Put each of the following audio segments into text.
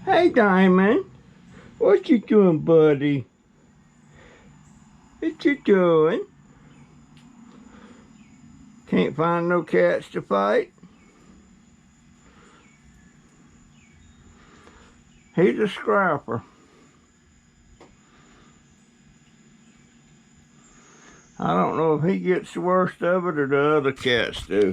Hey, Diamond. What you doing, buddy? What you doing? Can't find no cats to fight? He's a scrapper. I don't know if he gets the worst of it or the other cats do.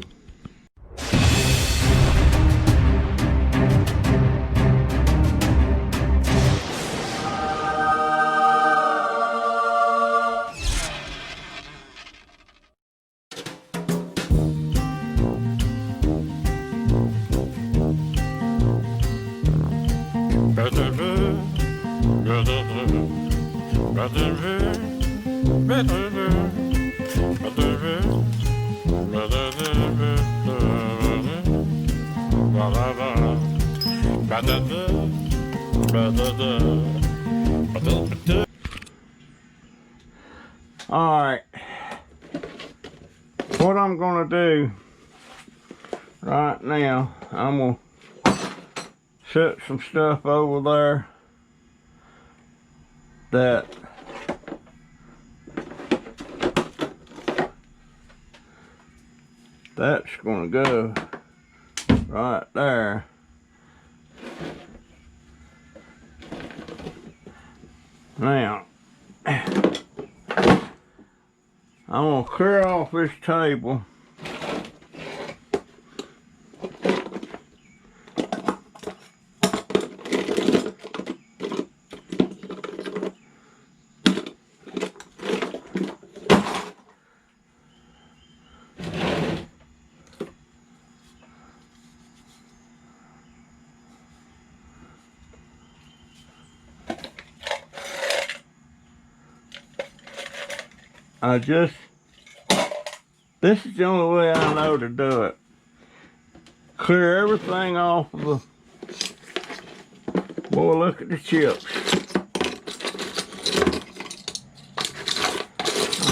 Alright, what I'm gonna do right now, I'm gonna set some stuff over there that's gonna go right there. Now, I'm gonna clear off this table. This is the only way I know to do it. Clear everything off of the, boy, look at the chips.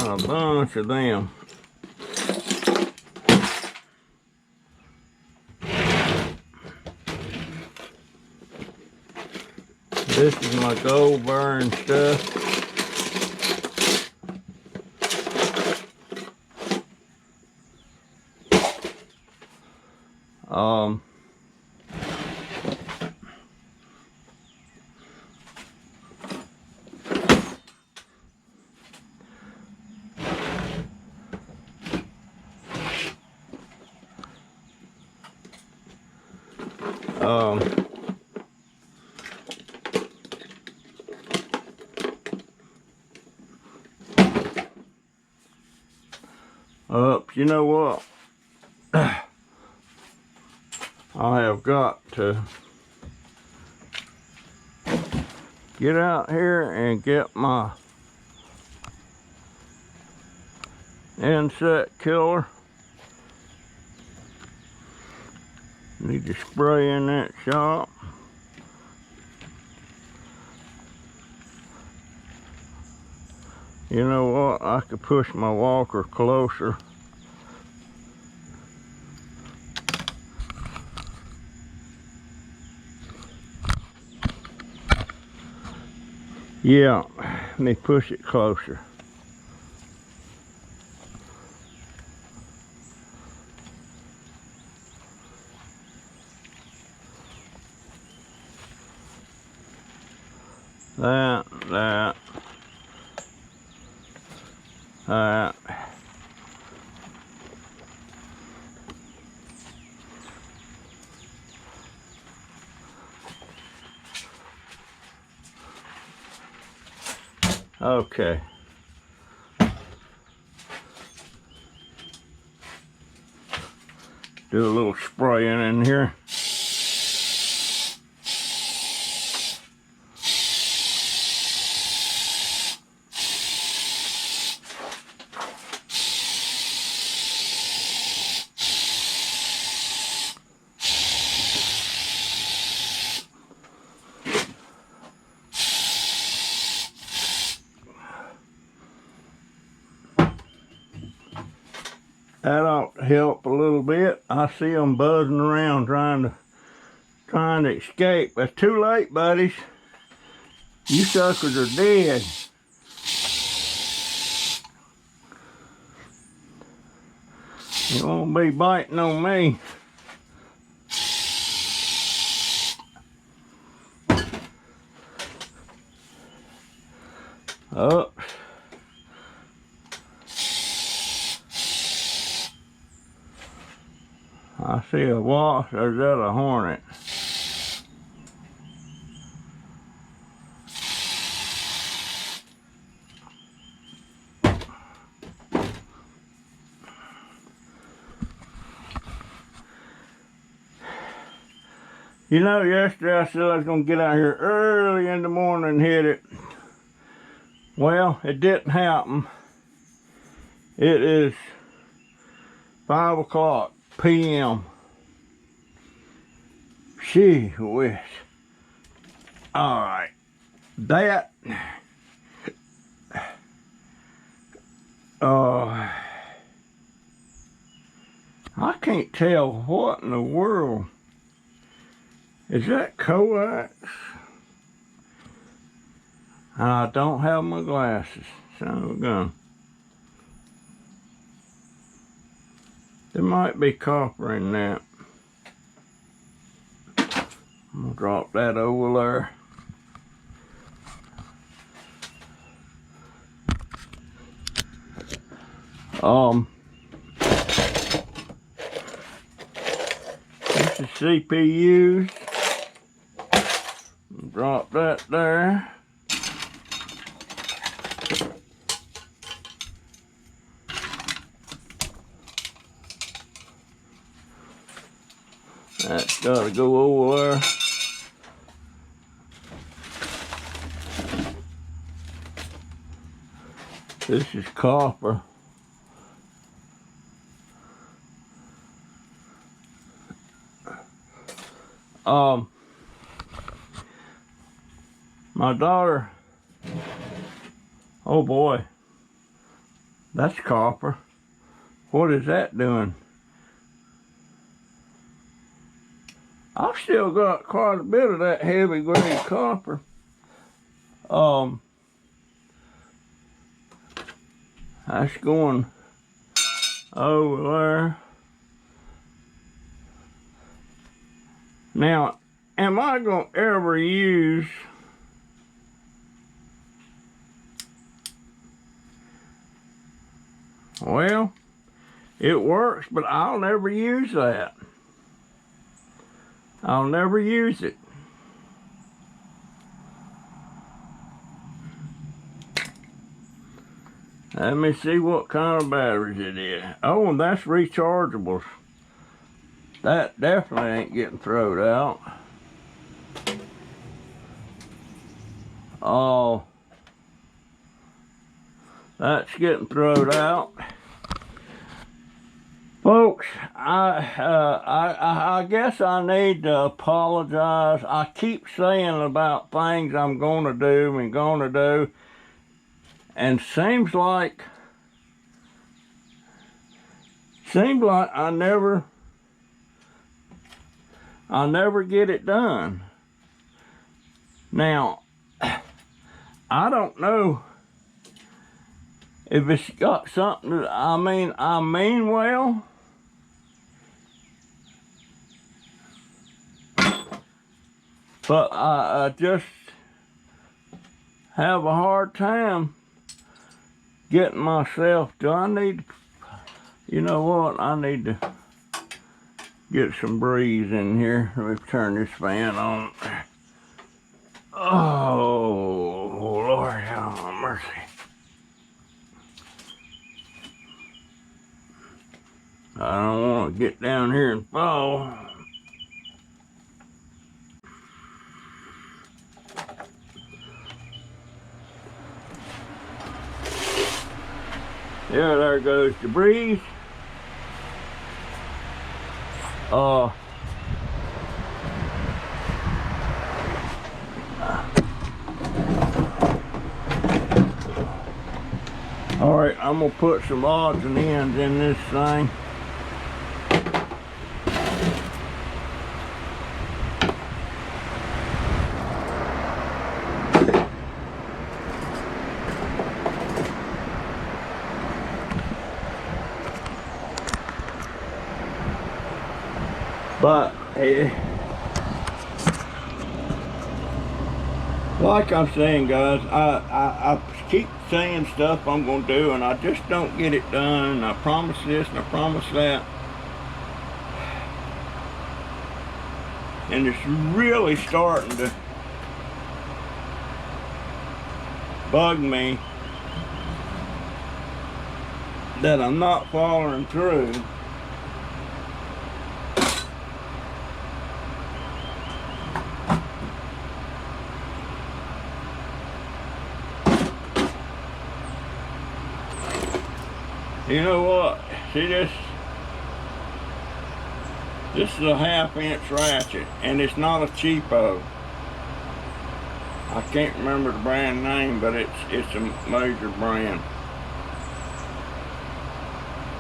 A bunch of them. This is my gold burn stuff. You know what? I have got to get out here and get my insect killer. Need to spray in that shop. You know what? I could push my walker closer. Yeah, let me push it closer. That. Okay. Do a little spraying in here. That ought to help a little bit. I see them buzzing around trying trying to escape. It's too late, buddies. You suckers are dead. You won't be biting on me. Oops. I see a wasp. There's that a hornet. You know, yesterday I said I was going to get out here early in the morning and hit it. Well, it didn't happen. It is 5 o'clock p.m. Gee whiz. Alright. That. I can't tell what in the world. Is that coax? And I don't have my glasses. Son of a gun. There might be copper in that. I'm gonna drop that over there. This is CPUs. Drop that there. That's gotta go over there. This is copper. My daughter, oh boy, that's copper. What is that doing? I've still got quite a bit of that heavy grade copper. That's going over there. Now, am I going to ever use well, it works, but I'll never use that. I'll never use it. Let me see what kind of batteries it is. Oh, and that's rechargeables. That definitely ain't getting thrown out. Oh, that's getting thrown out. Folks, I guess I need to apologize. I keep saying about things I'm going to do and going to do, and seems like I never get it done. Now, I don't know if it's got something that, I mean well. But I just have a hard time getting myself to, I need, you know what, I need to get some breeze in here. Let me turn this fan on. Oh, Lord, have mercy. I don't want to get down here and fall. Yeah, there goes the breeze. All right, I'm gonna put some odds and ends in this thing. But like I'm saying, guys, I keep saying stuff I'm gonna do, and I just don't get it done. And I promise this and I promise that, and it's really starting to bug me that I'm not following through. You know what? See this? This is a 1/2" ratchet, and it's not a cheapo. I can't remember the brand name, but it's a major brand.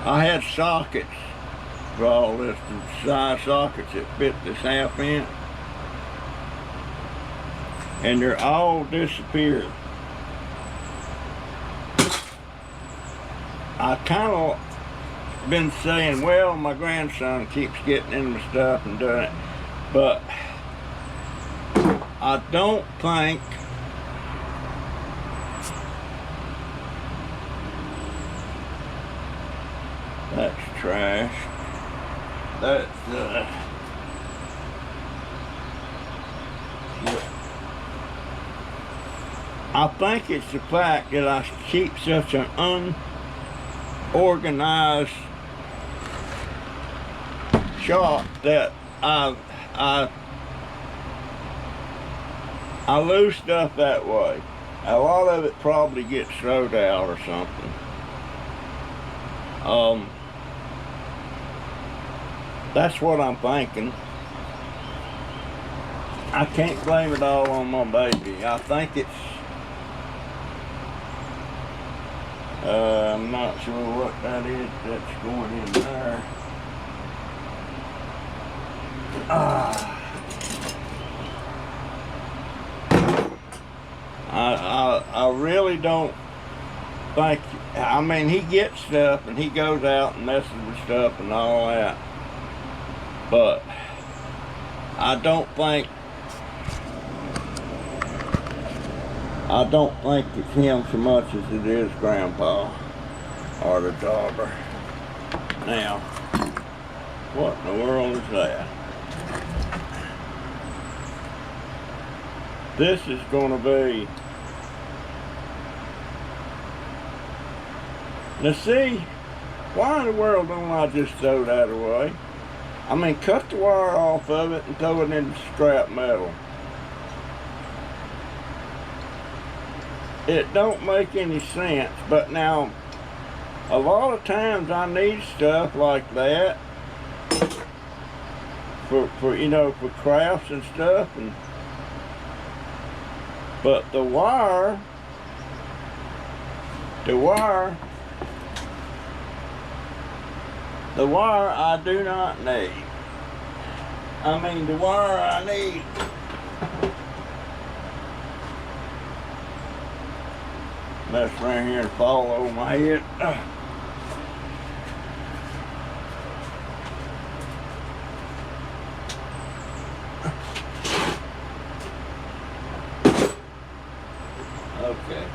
I had sockets for all this, the size sockets that fit this 1/2", and they're all disappeared. I kind of been saying, well, my grandson keeps getting into stuff and doing it, but I don't think that's trash. That's I think it's the fact that I keep such an unorganized shop that I lose stuff that way. A lot of it probably gets thrown out or something. That's what I'm thinking. I can't blame it all on my baby. I think it's I'm not sure what that is that's going in there. I really don't think, I mean, he gets stuff and he goes out and messes with stuff and all that, but I don't think it's him so much as it is Grandpa or the daughter. Now, what in the world is that? This is going to be, now see, why in the world don't I just throw that away? I mean, cut the wire off of it and throw it into scrap metal. It don't make any sense, but now a lot of times I need stuff like that for you know, for crafts and stuff, and but the wire I do not need. I mean, the wire I need mess around here and fall over my head. Okay.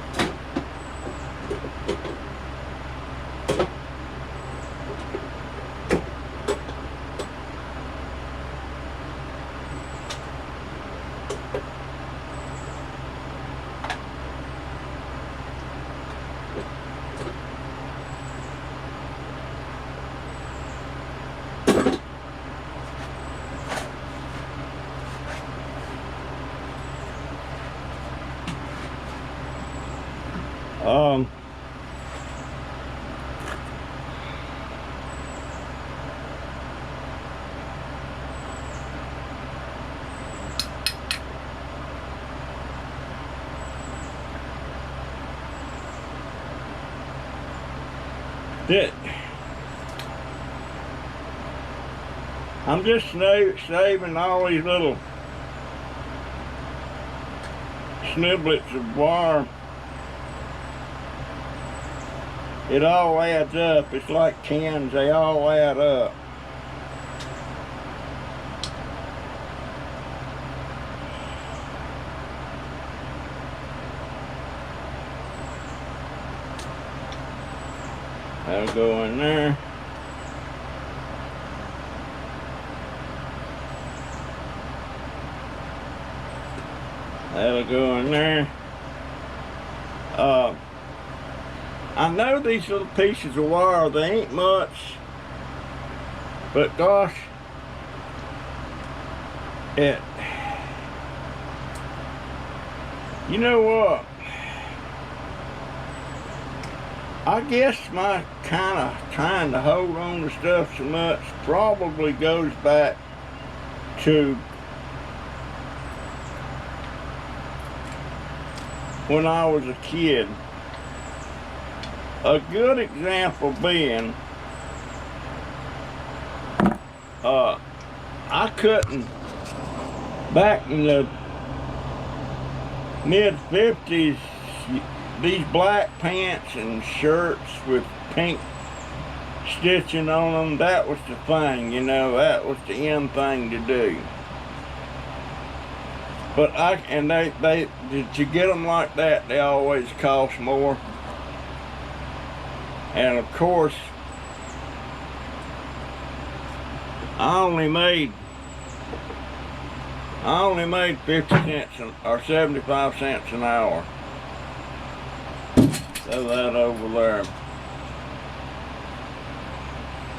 I'm just saving all these little sniblets of wire. It all adds up. It's like cans, they all add up. That'll go in there. That'll go in there. I know these little pieces of wire, they ain't much, but gosh, you know what? I guess my kind of trying to hold on to stuff so much probably goes back to when I was a kid. A good example being, I couldn't, back in the mid-50s, these black pants and shirts with pink stitching on them, that was the thing, you know, that was the end thing to do. But to get them like that, they always cost more. And of course, I only made 50 cents or 75 cents an hour. Throw that over there.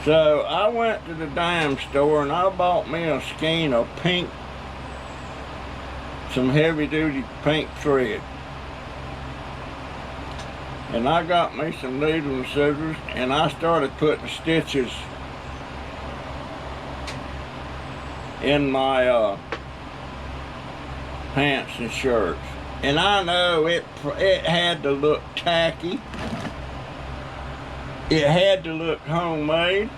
So I went to the dime store and I bought me a skein of pink, some heavy duty pink thread. And I got me some needle and scissors and I started putting stitches in my pants and shirts. And I know it had to look tacky. It had to look homemade.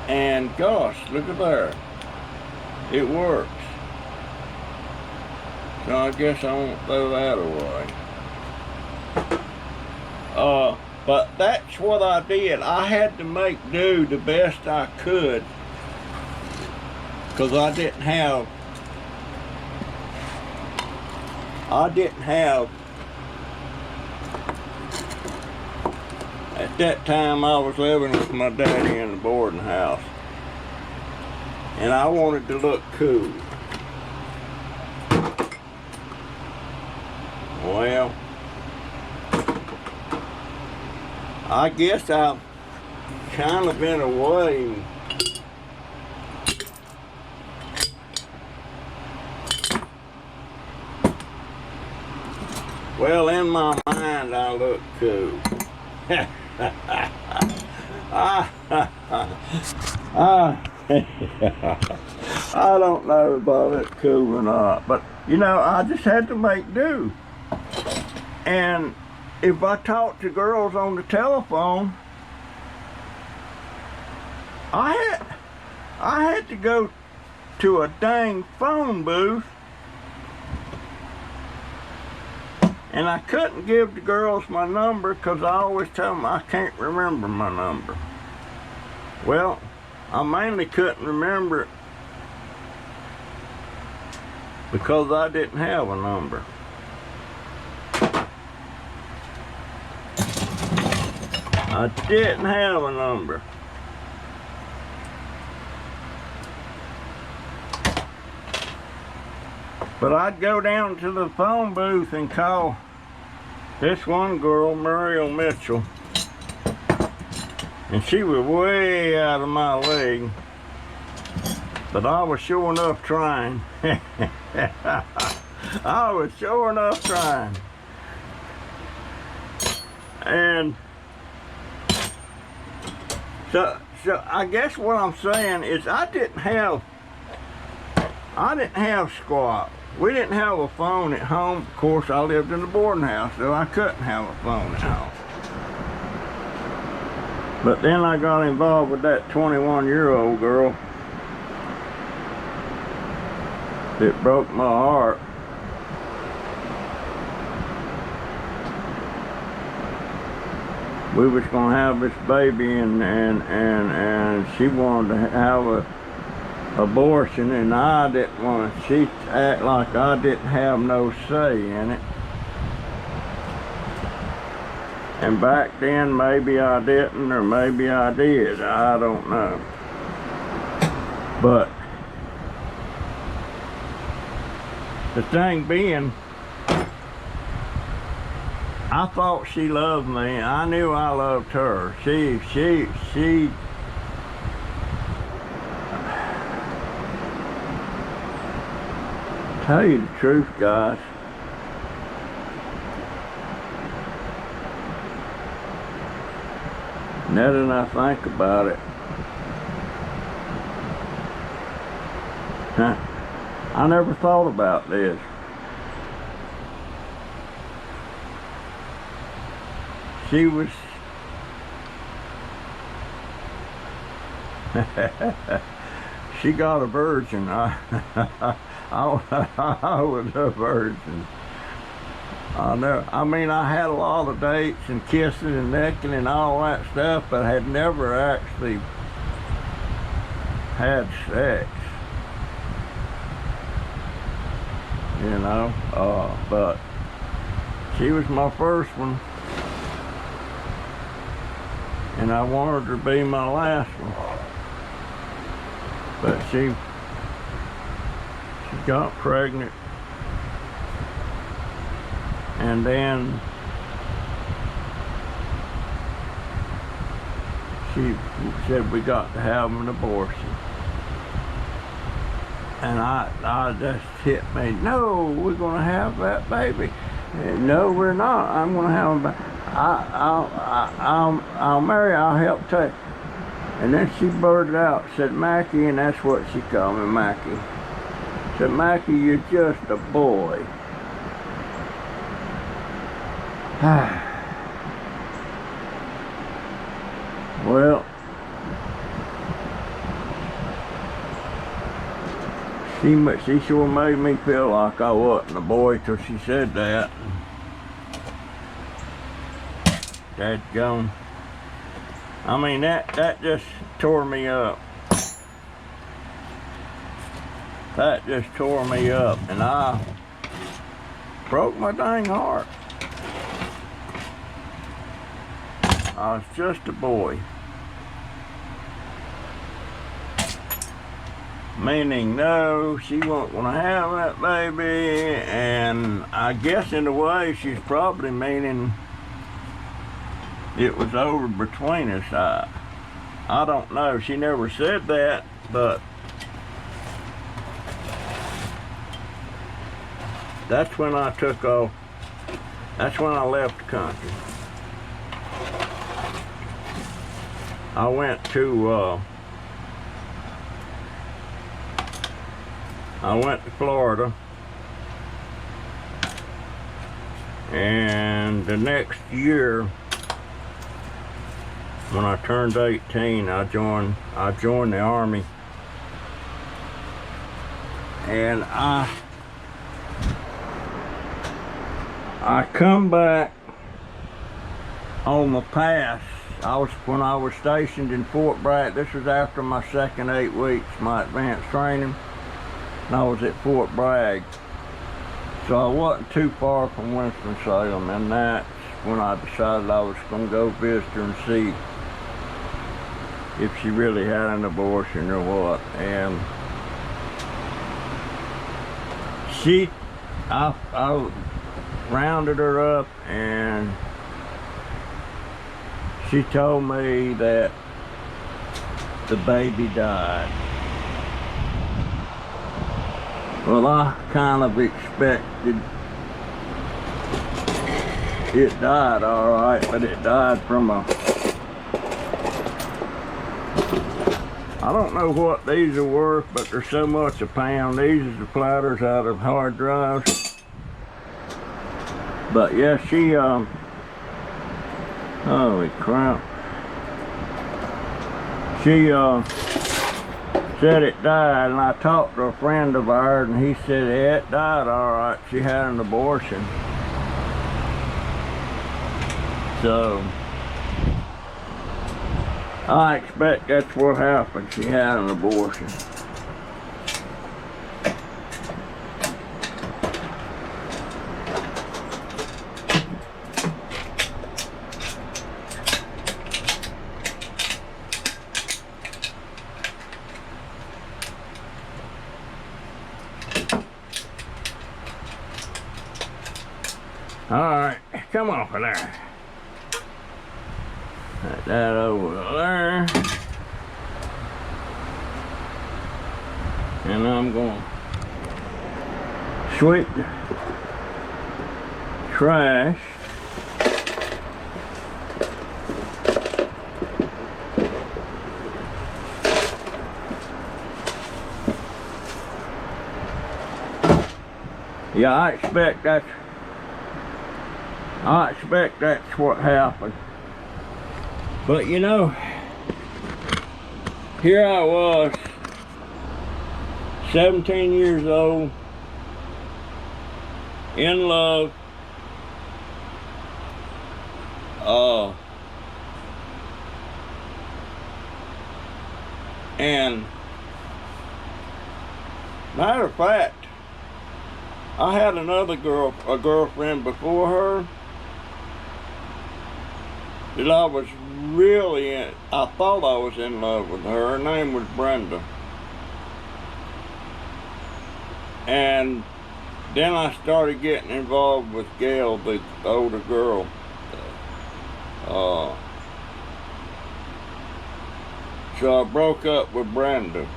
And gosh, look at there. It works. So I guess I won't throw that away. But that's what I did. I had to make do the best I could, because I didn't have at that time I was living with my daddy in the boarding house, and I wanted to look cool. Well, I guess I've kind of been away. Well, in my mind, I look cool. I don't know about it cool or not, but you know, I just had to make do. And if I talked to girls on the telephone, I had to go to a dang phone booth, and I couldn't give the girls my number because I always tell them I can't remember my number. Well, I mainly couldn't remember it because I didn't have a number. I didn't have a number. But I'd go down to the phone booth and call this one girl, Muriel Mitchell, and she was way out of my league, but I was sure enough trying. I was sure enough trying. And so I guess what I'm saying is I didn't have squat. We didn't have a phone at home. Of course, I lived in the boarding house, so I couldn't have a phone at home. But then I got involved with that 21-year-old girl that broke my heart. We was gonna have this baby, and she wanted to have a abortion, and I didn't want to. She act like I didn't have no say in it. And back then, maybe I didn't, or maybe I did. I don't know. But the thing being, I thought she loved me. I knew I loved her. She tell you the truth, guys. Now that I think about it, I never thought about this. She was she got a virgin. I was a virgin. I know. I mean, I had a lot of dates and kissing and necking and all that stuff, but I had never actually had sex. You know, but she was my first one, and I wanted her to be my last one. But she got pregnant, and then she said we got to have an abortion. And I just hit me, no, we're gonna have that baby. No, we're not. I'm gonna have a baby. I'll marry, I'll help take. And then she blurted out, said, Mackie, and that's what she called me, Mackie. Said, Mackie, you're just a boy. Well, she sure made me feel like I wasn't a boy till she said that. Dadgum. I mean, that just tore me up. That just tore me up, and I broke my dang heart. I was just a boy. Meaning, no, she wasn't gonna have that baby, and I guess in a way she's probably meaning it was over between us. I don't know. She never said that, but that's when I took off. That's when I left the country. I went to Florida, and the next year, when I turned 18, I joined the Army, and I come back on the pass. When I was stationed in Fort Bragg. This was after my second 8 weeks, my advanced training. And I was at Fort Bragg. So I wasn't too far from Winston-Salem, and that's when I decided I was going to go visit her and see if she really had an abortion or what. And I rounded her up, and she told me that the baby died. Well, I kind of expected it died all right, but it died from a, I don't know what these are worth, but they're so much a pound. These are the platters out of hard drives. But yeah, she, holy crap. She, said it died, and I talked to a friend of ours, and he said, yeah, it died all right. She had an abortion. So I expect that's what happened. She had an abortion. Alright, come off of there. Put that over there. And I'm going to sweep the trash. Yeah, I expect that's what happened. But you know, here I was, 17 years old, in love, and matter of fact, I had another girlfriend before her that I was really I thought I was in love with her. Her name was Brenda. And then I started getting involved with Gail, the older girl. So I broke up with Brenda.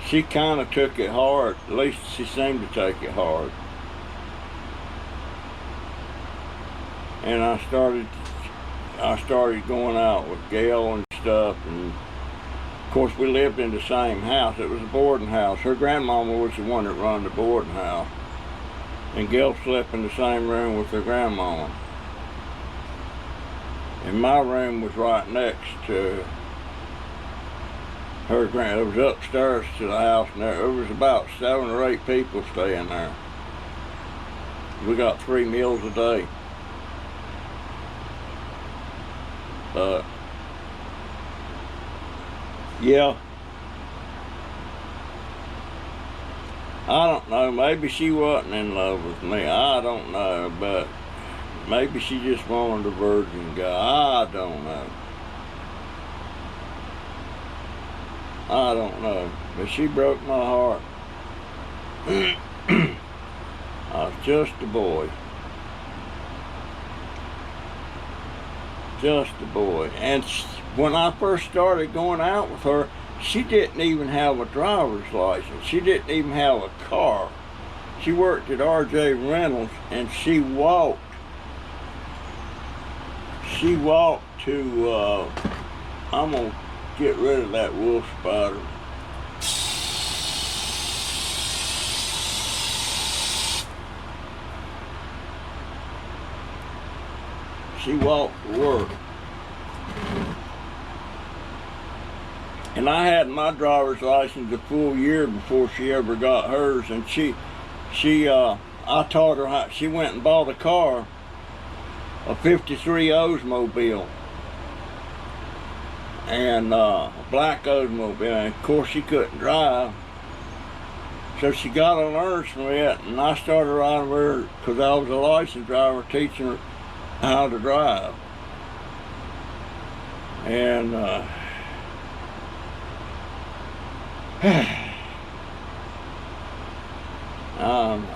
She kind of took it hard. At least she seemed to take it hard. And I started going out with Gail and stuff. And of course, we lived in the same house. It was a boarding house. Her grandmama was the one that run the boarding house. And Gail slept in the same room with her grandmama. And my room was right next to her grand. It was upstairs to the house, and there was about 7 or 8 people staying there. We got 3 meals a day. Yeah. I don't know, maybe she wasn't in love with me, I don't know, but maybe she just wanted a virgin guy, I don't know. I don't know, but she broke my heart. I was just a boy. Just a boy. And when I first started going out with her, she didn't even have a driver's license. She didn't even have a car. She worked at RJ Reynolds, and she walked. She walked to, I'm going to get rid of that wolf spider. She walked to work. And I had my driver's license a full year before she ever got hers, and I taught her how. She went and bought a car, a 53 Oldsmobile, and a black Oldsmobile, and of course she couldn't drive, so she got a learner's permit, and I started riding with her because I was a licensed driver teaching her how to drive. And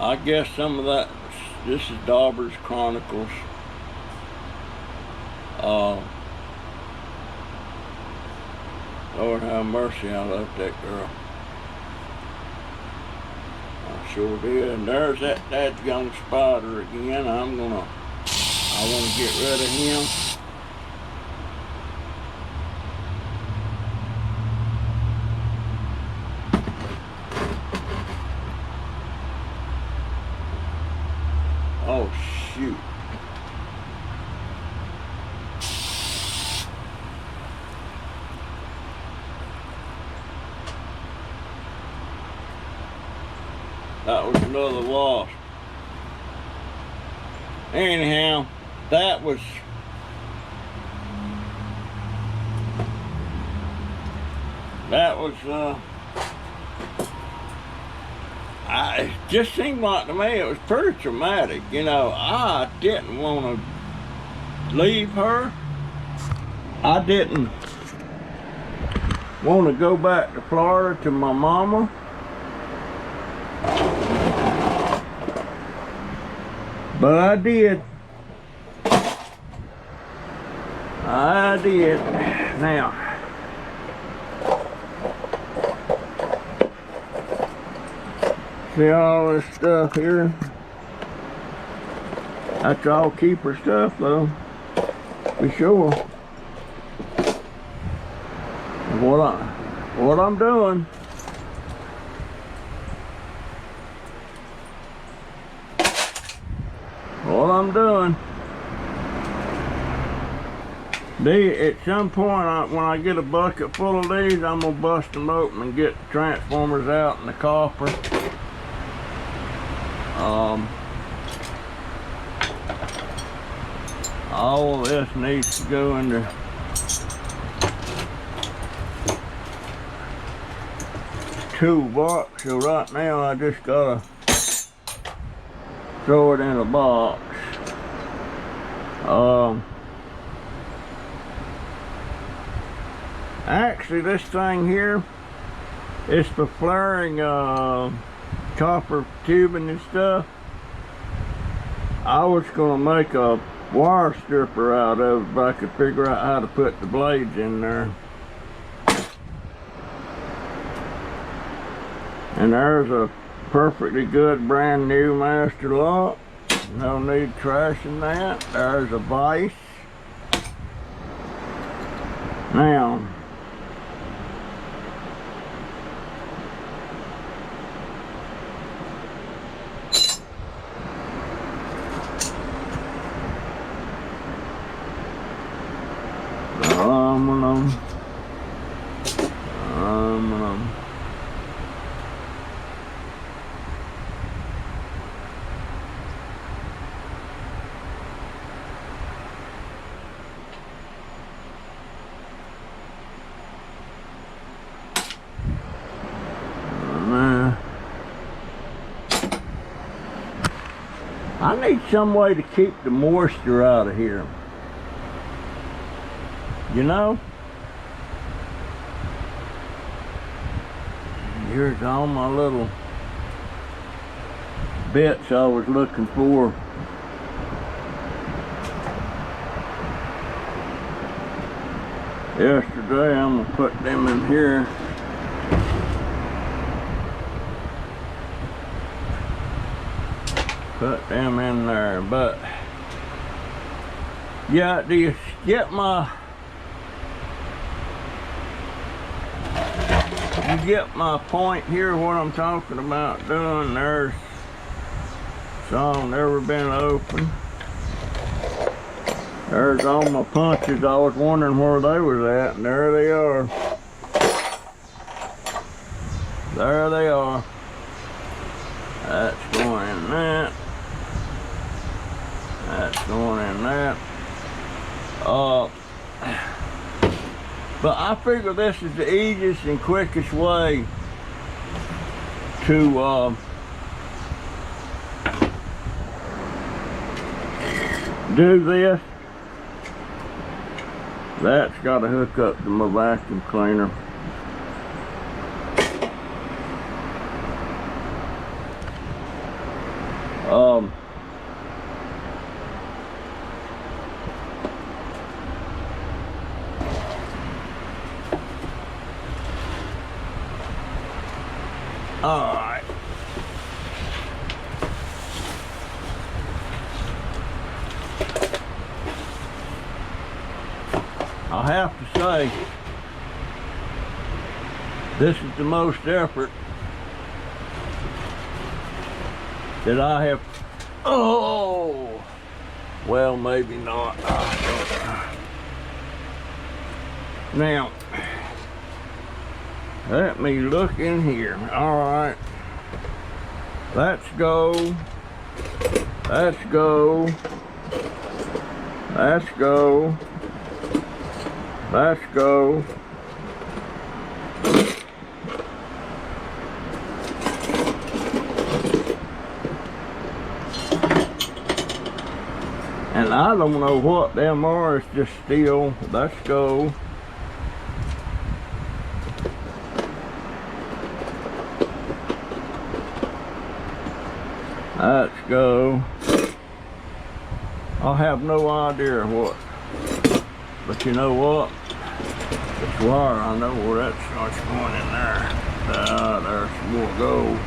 I guess some of that, this is Junkdobbers Chronicles. Lord have mercy, I love that girl. I sure did. And there's that dadgum spider again. I want to get rid of him. Oh, shoot. That was another wasp. Anyhow, that was it just seemed like to me it was pretty traumatic. You know, I didn't want to leave her. I didn't want to go back to Florida to my mama. But I did. I did. Now, see all this stuff here? That's all keeper stuff though, for sure. What I'm doing, at some point when I get a bucket full of these, I'm gonna bust them open and get the transformers out and the copper. All of this needs to go into toolbox, so right now I just gotta throw it in a box. Actually, this thing here is for flaring copper tubing and stuff. I was gonna make a wire stripper out of it, but I could figure out how to put the blades in there. And there's a perfectly good brand new master lock. No need trashing that. There's a vise. Now, aluminum. I need some way to keep the moisture out of here. You know? Here's all my little bits I was looking for. Yesterday, I'm gonna put them in here. Put them in there, but yeah, do you get my point here, what I'm talking about doing? There's some never been opened. There's all my punches. I was wondering where they was at, and there they are. There they are. That's going in that. That's going in that. But I figure this is the easiest and quickest way to do this. That's got to hook up to my vacuum cleaner. All right. I have to say, this is the most effort that I have. Oh, well, maybe not. Now, let me look in here. All right. Let's go. Let's go. Let's go. Let's go. And I don't know what them are. It's just steel. Let's go. Let's go. I have no idea what. But you know what? It's wire. I know where that starts going in there. There's some more gold.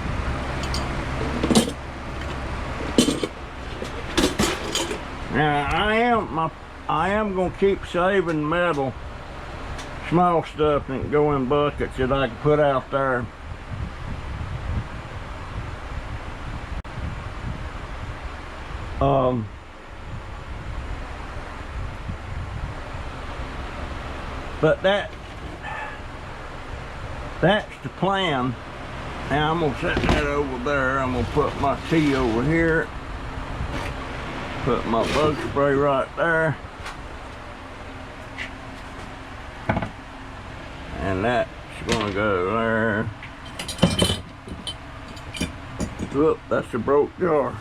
Now I am gonna keep saving metal, small stuff that can go in buckets that I can put out there. But that's the plan. Now I'm gonna set that over there. I'm gonna put my tea over here. Put my bug spray right there. And that's gonna go there. Whoop, that's a broke jar.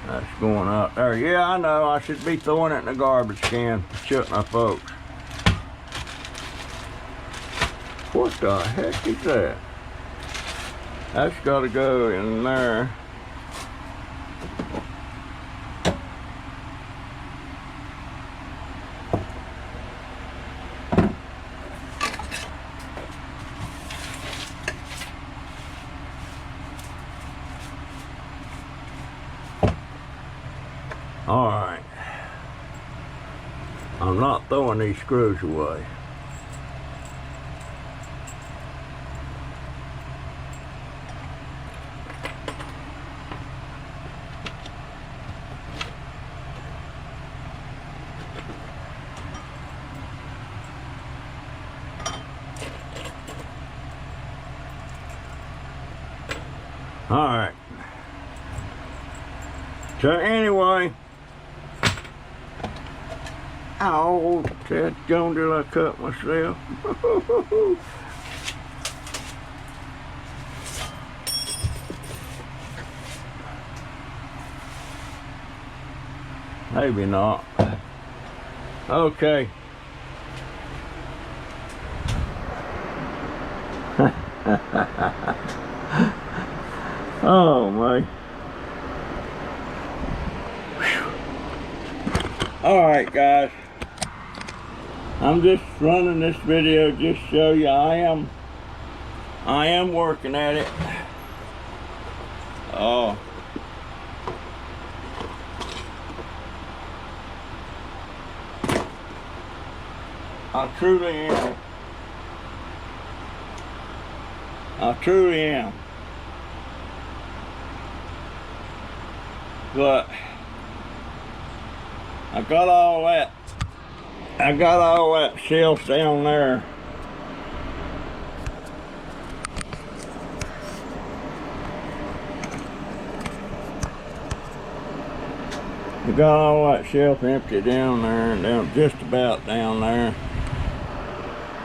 That's going out there. Yeah, I know. I should be throwing it in the garbage can. Shooting my folks. What the heck is that? That's got to go in there. All right. I'm not throwing these screws away. All right. So anyway, oh, that gone till I cut myself. Maybe not. Okay. Oh my. Alright guys, I'm just running this video just to show you I am working at it. Oh, I truly am. I truly am. But I got all that shelf down there. I got all that shelf empty down there and down just about down there.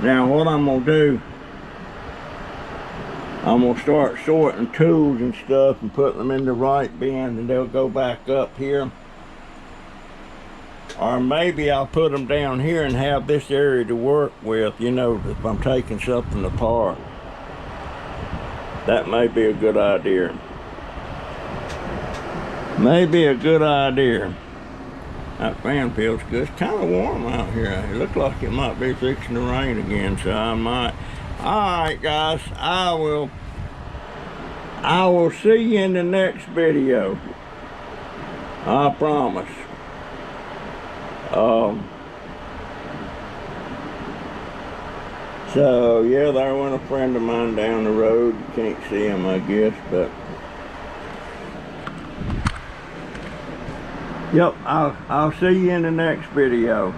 Now what I'm gonna do, I'm gonna start sorting tools and stuff and putting them in the right bin, and they'll go back up here. Or maybe I'll put them down here and have this area to work with, you know, if I'm taking something apart. That may be a good idea. Maybe a good idea. That fan feels good. It's kind of warm out here. It looks like it might be fixing to rain again, so I might. Alright guys, I will see you in the next video. I promise. So yeah, there went a friend of mine down the road. You can't see him, I guess, but yep, I'll see you in the next video.